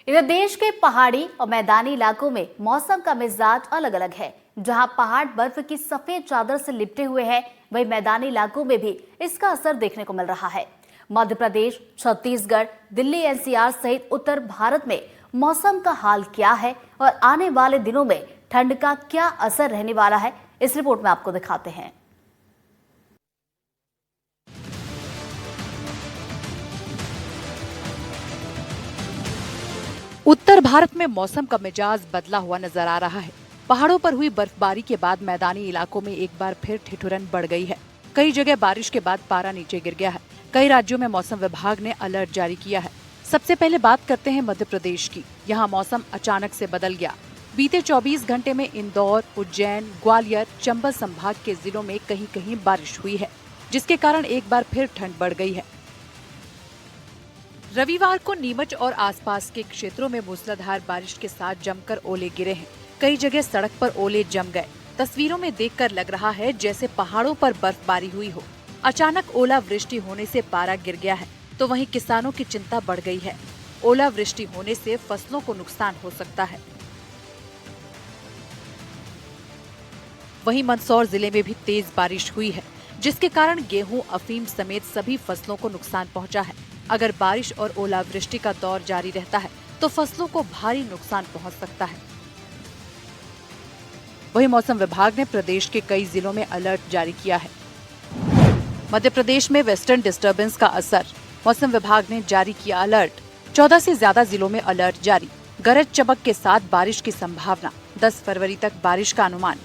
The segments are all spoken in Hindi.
इधर देश के पहाड़ी और मैदानी इलाकों में मौसम का मिजाज अलग अलग है। जहां पहाड़ बर्फ की सफेद चादर से लिपटे हुए हैं, वहीं मैदानी इलाकों में भी इसका असर देखने को मिल रहा है। मध्य प्रदेश, छत्तीसगढ़, दिल्ली, एनसीआर सहित उत्तर भारत में मौसम का हाल क्या है और आने वाले दिनों में ठंड का क्या असर रहने वाला है, इस रिपोर्ट में आपको दिखाते हैं। उत्तर भारत में मौसम का मिजाज बदला हुआ नजर आ रहा है। पहाड़ों पर हुई बर्फबारी के बाद मैदानी इलाकों में एक बार फिर ठिठुरन बढ़ गई है। कई जगह बारिश के बाद पारा नीचे गिर गया है। कई राज्यों में मौसम विभाग ने अलर्ट जारी किया है। सबसे पहले बात करते हैं मध्य प्रदेश की। यहाँ मौसम अचानक से बदल गया। बीते 24 घंटे में इंदौर, उज्जैन, ग्वालियर, चंबल संभाग के जिलों में कहीं कहीं बारिश हुई है, जिसके कारण एक बार फिर ठंड बढ़ गई है। रविवार को नीमच और आसपास के क्षेत्रों में मूसलाधार बारिश के साथ जमकर ओले गिरे हैं। कई जगह सड़क पर ओले जम गए। तस्वीरों में देखकर लग रहा है जैसे पहाड़ों पर बर्फबारी हुई हो। अचानक ओलावृष्टि होने से पारा गिर गया है, तो वहीं किसानों की चिंता बढ़ गई है। ओलावृष्टि होने से फसलों को नुकसान हो सकता है। वहीं मंदसौर जिले में भी तेज बारिश हुई है, जिसके कारण गेहूं, अफीम समेत सभी फसलों को नुकसान पहुंचा है। अगर बारिश और ओलावृष्टि का दौर जारी रहता है तो फसलों को भारी नुकसान पहुंच सकता है। वहीं मौसम विभाग ने प्रदेश के कई जिलों में अलर्ट जारी किया है। मध्य प्रदेश में वेस्टर्न डिस्टर्बेंस का असर, मौसम विभाग ने जारी किया अलर्ट। 14 से ज्यादा जिलों में अलर्ट जारी। गरज चमक के साथ बारिश की संभावना। 10 फरवरी तक बारिश का अनुमान।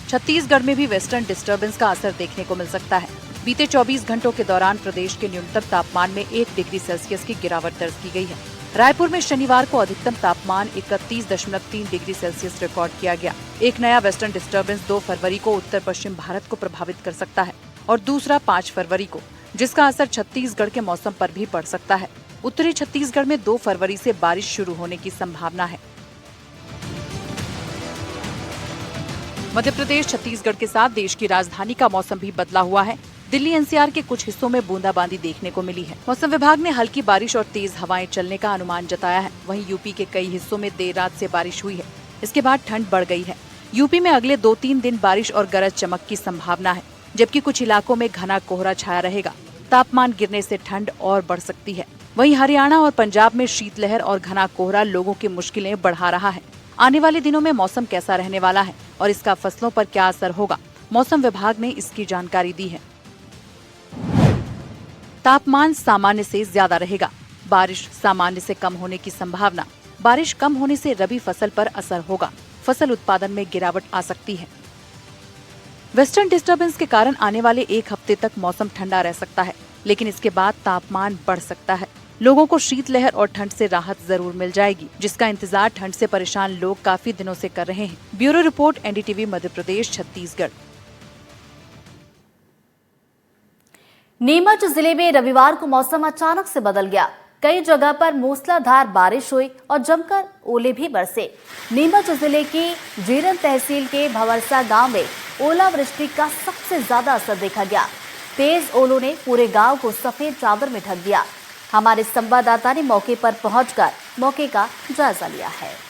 छत्तीसगढ़ में भी वेस्टर्न डिस्टर्बेंस का असर देखने को मिल सकता है। बीते 24 घंटों के दौरान प्रदेश के न्यूनतम तापमान में 1 डिग्री सेल्सियस की गिरावट दर्ज की गई है। रायपुर में शनिवार को अधिकतम तापमान 31.3 डिग्री सेल्सियस रिकॉर्ड किया गया। एक नया वेस्टर्न डिस्टर्बेंस 2 फरवरी को उत्तर पश्चिम भारत को प्रभावित कर सकता है और दूसरा 5 फरवरी को, जिसका असर छत्तीसगढ़ के मौसम पर भी पड़ सकता है। उत्तरी छत्तीसगढ़ में 2 फरवरी से बारिश शुरू होने की संभावना है। मध्य प्रदेश, छत्तीसगढ़ के साथ देश की राजधानी का मौसम भी बदला हुआ है। दिल्ली एनसीआर के कुछ हिस्सों में बूंदाबांदी देखने को मिली है। मौसम विभाग ने हल्की बारिश और तेज हवाएं चलने का अनुमान जताया है। वहीं यूपी के कई हिस्सों में देर रात से बारिश हुई है। इसके बाद ठंड बढ़ गई है। यूपी में अगले 2-3 दिन बारिश और गरज चमक की संभावना है, जबकि कुछ इलाकों में घना कोहरा छाया रहेगा। तापमान गिरने से ठंड और बढ़ सकती है। वहीं हरियाणा और पंजाब में शीतलहर और घना कोहरा लोगों की मुश्किलें बढ़ा रहा है। आने वाले दिनों में मौसम कैसा रहने वाला है और इसका फसलों पर क्या असर होगा, मौसम विभाग ने इसकी जानकारी दी है। तापमान सामान्य से ज्यादा रहेगा। बारिश सामान्य से कम होने की संभावना। बारिश कम होने से रबी फसल पर असर होगा। फसल उत्पादन में गिरावट आ सकती है। वेस्टर्न डिस्टर्बेंस के कारण आने वाले 1 हफ्ते तक मौसम ठंडा रह सकता है, लेकिन इसके बाद तापमान बढ़ सकता है। लोगों को शीतलहर और ठंड से राहत जरूर मिल जाएगी, जिसका इंतजार ठंड से परेशान लोग काफी दिनों से कर रहे हैं। Bureau report, NDTV, Madhya Pradesh, Chhattisgarh. Neemuch जिले में रविवार को मौसम अचानक से बदल गया। कई जगह पर मूसलाधार बारिश हुई और जमकर ओले भी बरसे। नीमच जिले की जीरन तहसील के भवरसा गांव में ओलावृष्टि का सबसे ज्यादा असर देखा गया। तेज ओलों ने पूरे गांव को सफेद चादर में ढक दिया। हमारे संवाददाता ने मौके पर पहुंचकर मौके का जायजा लिया है।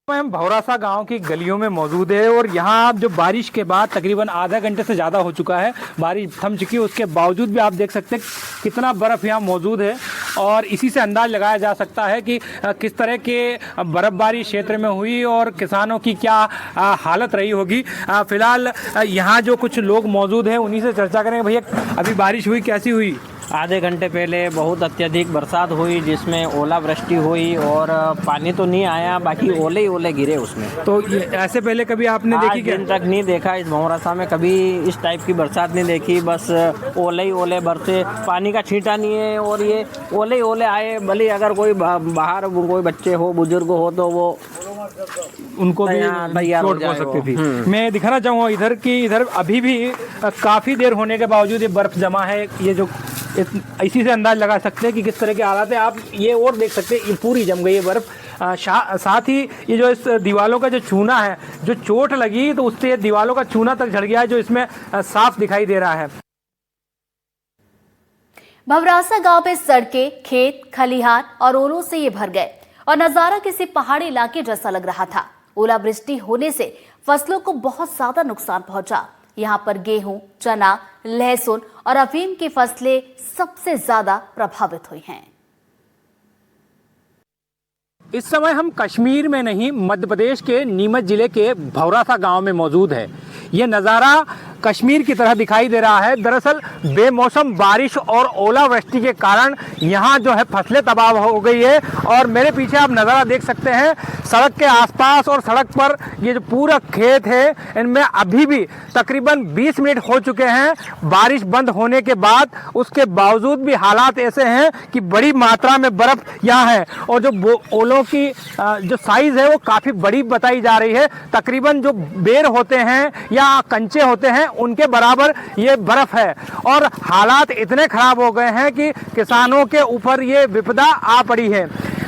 हम भवरासा गांव की गलियों में मौजूद है और यहाँ जो बारिश के बाद तकरीबन आधा घंटे से ज़्यादा हो चुका है, बारिश थम चुकी है। उसके बावजूद भी आप देख सकते हैं कितना बर्फ़ यहाँ मौजूद है और इसी से अंदाज लगाया जा सकता है कि किस तरह के बर्फ़बारी क्षेत्र में हुई और किसानों की क्या हालत रही होगी। फिलहाल यहाँ जो कुछ लोग मौजूद हैं उन्हीं से चर्चा करेंगे। भैया, अभी बारिश हुई, कैसी हुई? आधे घंटे पहले बहुत अत्यधिक बरसात हुई, जिसमें ओलावृष्टि हुई और पानी तो नहीं आया, बाकी ओले ही ओले गिरे उसमें। तो ऐसे पहले कभी आपने देखी क्या? दिन तक नहीं देखा इस भवरासा में, कभी इस टाइप की बरसात नहीं देखी। बस ओले ही ओले बरसे, पानी का छींटा नहीं है और ये ओले ही ओले आए। भले अगर कोई बाहर कोई बच्चे हो, बुजुर्ग हो, तो वो उनको भी चोट पहुंच सकती थी। मैं दिखाना चाहूँगा इधर अभी भी काफ़ी देर होने के बावजूद ये बर्फ़ जमा है। ये जो इसी से अंदाज लगा सकते हैं कि किस तरह के हालात है। आप ये और देख सकते हैं, ये पूरी जम गई है बर्फ़। साथ ही ये जो इस दीवालों का जो चूना है, जो चोट लगी तो उससे ये दीवालों का चूना तक झड़ गया है, जो इसमें साफ दिखाई दे रहा है। भवरासा गांव में सड़कें, खेत, खलिहान और ओलों से ये भर गए और नजारा किसी पहाड़ी इलाके जैसा लग रहा था। ओलावृष्टि होने से फसलों को बहुत ज्यादा नुकसान पहुंचा। यहाँ पर गेहूं, चना, लहसुन और अफीम की फसलें सबसे ज्यादा प्रभावित हुई हैं। इस समय हम कश्मीर में नहीं, मध्य प्रदेश के नीमच जिले के भवरासा गांव में मौजूद है। ये नज़ारा कश्मीर की तरह दिखाई दे रहा है। दरअसल बेमौसम बारिश और ओलावृष्टि के कारण यहाँ जो है फसलें तबाह हो गई है और मेरे पीछे आप नज़ारा देख सकते हैं। सड़क के आसपास और सड़क पर ये जो पूरा खेत है, इनमें अभी भी तकरीबन 20 मिनट हो चुके हैं बारिश बंद होने के बाद। उसके बावजूद भी हालात ऐसे हैं कि बड़ी मात्रा में बर्फ़ यहाँ है और जो ओलों की जो साइज़ है वो काफ़ी बड़ी बताई जा रही है। तकरीबन जो बेर होते हैं या कंचे होते हैं उनके बराबर ये बर्फ है और हालात इतने खराब हो गए हैं कि किसानों के ऊपर ये विपदा आ पड़ी है।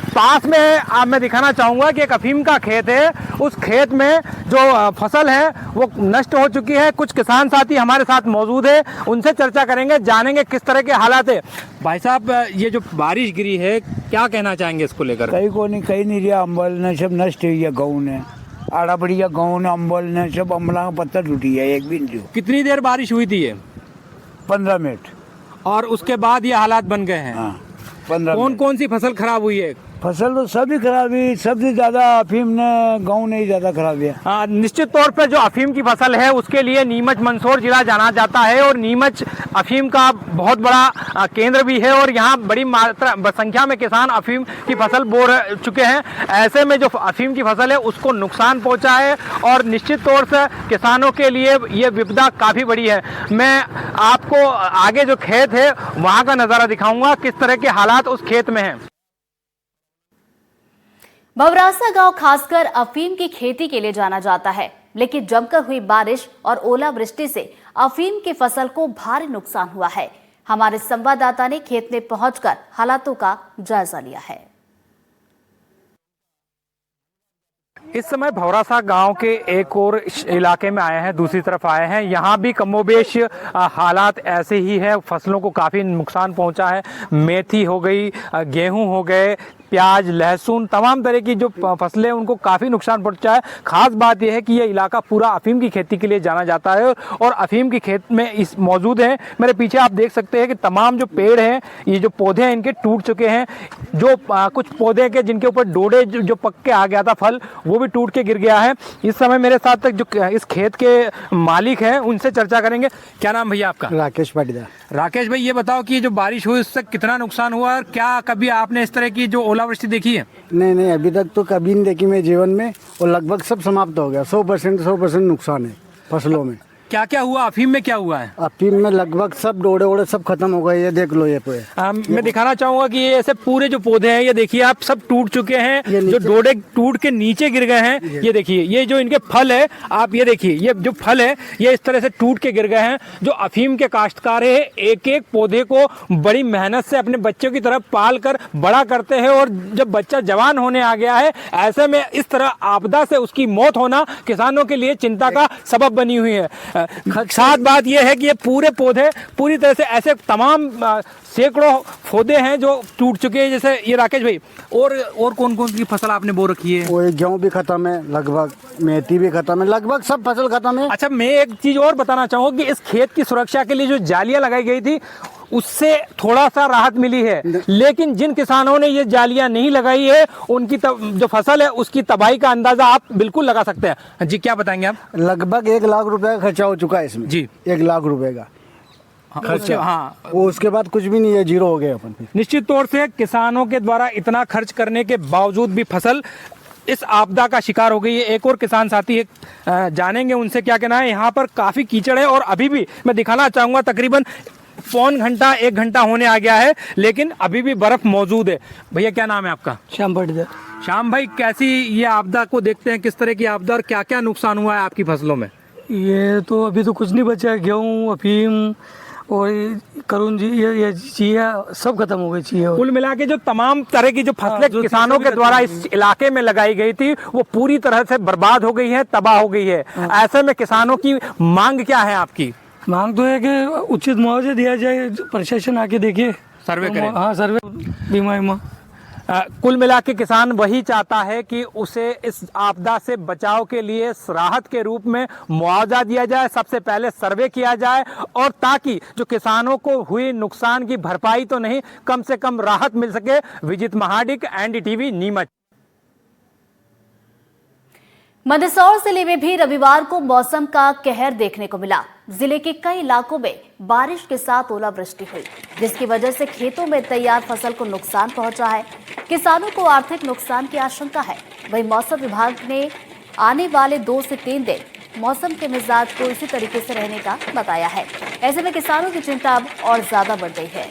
पास में आप मैं दिखाना चाहूँगा कि एक अफीम का खेत है। उस खेत में जो फसल है वो नष्ट हो चुकी है। कुछ किसान साथी हमारे साथ मौजूद है, उनसे चर्चा करेंगे, जानेंगे किस तरह के हालात है। भाई साहब, ये जो बारिश गिरी है क्या कहना चाहेंगे इसको लेकर? कहीं नहीं रिया, अम्बल ने सब नष्ट हुई है। गाँव ने आड़ा बढ़िया, गाँव ने अम्बल ने सब अम्बला का पत्थर टूटी है एक दिन जो। कितनी देर बारिश हुई थी ये? 15 मिनट। और उसके बाद ये हालात बन गए हैं। हाँ, 15 कौन मिनट। कौन सी फसल खराब हुई है? फसल तो सभी खराब हुई, सबसे ज्यादा अफीम ने, गाँव ने ही ज्यादा खराब है। निश्चित तौर पर जो अफीम की फसल है उसके लिए नीमच मंदसौर जिला जाना जाता है और नीमच अफीम का बहुत बड़ा केंद्र भी है और यहाँ बड़ी मात्रा संख्या में किसान अफीम की फसल बो चुके हैं। ऐसे में जो अफीम की फसल है उसको नुकसान पहुँचा है और निश्चित तौर से किसानों के लिए ये विपदा काफ़ी बड़ी है। मैं आपको आगे जो खेत है वहाँ का नज़ारा दिखाऊंगा किस तरह के हालात उस खेत में हैं। भवरासा गांव खासकर अफीम की खेती के लिए जाना जाता है, लेकिन जमकर हुई बारिश और ओलावृष्टि से अफीम की फसल को भारी नुकसान हुआ है। हमारे संवाददाता ने खेत में पहुंचकर हालातों का जायजा लिया है। इस समय भवरासा गांव के एक और इलाके में आए हैं, दूसरी तरफ आए हैं। यहाँ भी कमोबेश हालात ऐसे ही है। फसलों को काफ़ी नुकसान पहुँचा है। मेथी हो गई, गेहूं हो गए, प्याज, लहसुन, तमाम तरह की जो फसलें उनको काफ़ी नुकसान पहुंचा है। खास बात यह है कि यह इलाका पूरा अफीम की खेती के लिए जाना जाता है और अफीम की खेत में इस मौजूद हैं। मेरे पीछे आप देख सकते हैं कि तमाम जो पेड़ हैं, ये जो पौधे हैं, इनके टूट चुके हैं। जो कुछ पौधे के जिनके ऊपर डोडे जो पक के आ गया था फल, वो भी टूट के गिर गया है। इस समय मेरे साथ तक जो इस खेत के मालिक हैं उनसे चर्चा करेंगे। क्या नाम भैया आपका? राकेश पाटीदार। राकेश भाई, ये बताओ कि जो बारिश हुई उससे कितना नुकसान हुआ और क्या कभी आपने इस तरह की जो ओलावृष्टि देखी है? नहीं, अभी तक तो कभी नहीं देखी मैं जीवन में और लगभग सब समाप्त हो गया। 100% नुकसान है फसलों में। क्या क्या हुआ? अफीम में क्या हुआ है? अफीम में लगभग सब डोडे वोडे सब खत्म हो गए। ये देख लो, ये पे मैं दिखाना चाहूंगा कि ये ऐसे पूरे जो पौधे हैं, ये देखिए आप, सब टूट चुके हैं। जो डोडे टूट के नीचे गिर गए हैं, ये देखिए। ये जो इनके फल है, आप ये देखिए, ये जो फल है ये इस तरह से टूट के गिर गए हैं। जो अफीम के काश्तकार है, एक एक पौधे को बड़ी मेहनत से अपने बच्चों की तरफ पाल कर बड़ा करते हैं और जब बच्चा जवान होने आ गया है, ऐसे में इस तरह आपदा से उसकी मौत होना किसानों के लिए चिंता का सबब बनी हुई है। साथ बात यह है कि ये पूरे पौधे पूरी तरह से ऐसे तमाम सैकड़ों पौधे हैं जो टूट चुके हैं। जैसे ये राकेश भाई, और कौन कौन सी फसल आपने बो रखी है? वो गेहूँ भी खत्म है, लगभग मेथी भी खत्म है, लगभग सब फसल खत्म है। अच्छा, मैं एक चीज और बताना चाहूँगा कि इस खेत की सुरक्षा के लिए जो जालियां लगाई गई थी उससे थोड़ा सा राहत मिली है, लेकिन जिन किसानों ने ये जालियां नहीं लगाई है उनकी जो फसल है उसकी तबाही का अंदाजा आप बिल्कुल लगा सकते हैं। जी, क्या बताएंगे आप? लगभग 1 लाख रुपए का खर्चा हो चुका है इसमें। जी, 1 लाख रुपए का खर्चा। हाँ, वो उसके बाद कुछ भी नहीं है, जीरो हो गए अपन। निश्चित तौर से किसानों के द्वारा इतना खर्च करने के बावजूद भी फसल इस आपदा का शिकार हो गई है। एक और किसान साथी है, जानेंगे उनसे क्या कहना है। यहाँ पर काफ़ी कीचड़ है और अभी भी मैं दिखाना चाहूँगा तकरीबन पौन घंटा 1 घंटा होने आ गया है, लेकिन अभी भी बर्फ मौजूद है। भैया, क्या नाम है आपका? श्याम पाटीदार। श्याम भाई, कैसी ये आपदा को देखते हैं, किस तरह की आपदा और क्या क्या नुकसान हुआ है आपकी फसलों में? ये तो अभी तो कुछ नहीं बचा है। गेहूँ, अफीम और करुण जी, ये चिया सब खत्म हो गई। चिया कुल मिला के जो तमाम तरह की जो फसलें किसानों के द्वारा इस इलाके में लगाई गई थी वो पूरी तरह से बर्बाद हो गई है, तबाह हो गई है। ऐसे में किसानों की मांग क्या है आपकी? मांग तो है कि उचित मुआवजा दिया जाए, प्रशासन आके देखे, सर्वे करें। हाँ सर्वे, बीमा कुल मिला के किसान वही चाहता है कि उसे इस आपदा से बचाव के लिए राहत के रूप में मुआवजा दिया जाए, सबसे पहले सर्वे किया जाए, और ताकि जो किसानों को हुई नुकसान की भरपाई तो नहीं, कम से कम राहत मिल सके। विजित महाडिक, NDTV, नीमच। मंदसौर जिले में भी रविवार को मौसम का कहर देखने को मिला। जिले के कई इलाकों में बारिश के साथ ओलावृष्टि हुई, जिसकी वजह से खेतों में तैयार फसल को नुकसान पहुंचा है। किसानों को आर्थिक नुकसान की आशंका है। वहीं मौसम विभाग ने आने वाले 2 से 3 दिन मौसम के मिजाज को इसी तरीके से रहने का बताया है। ऐसे में किसानों की चिंता अब और ज्यादा बढ़ गई है।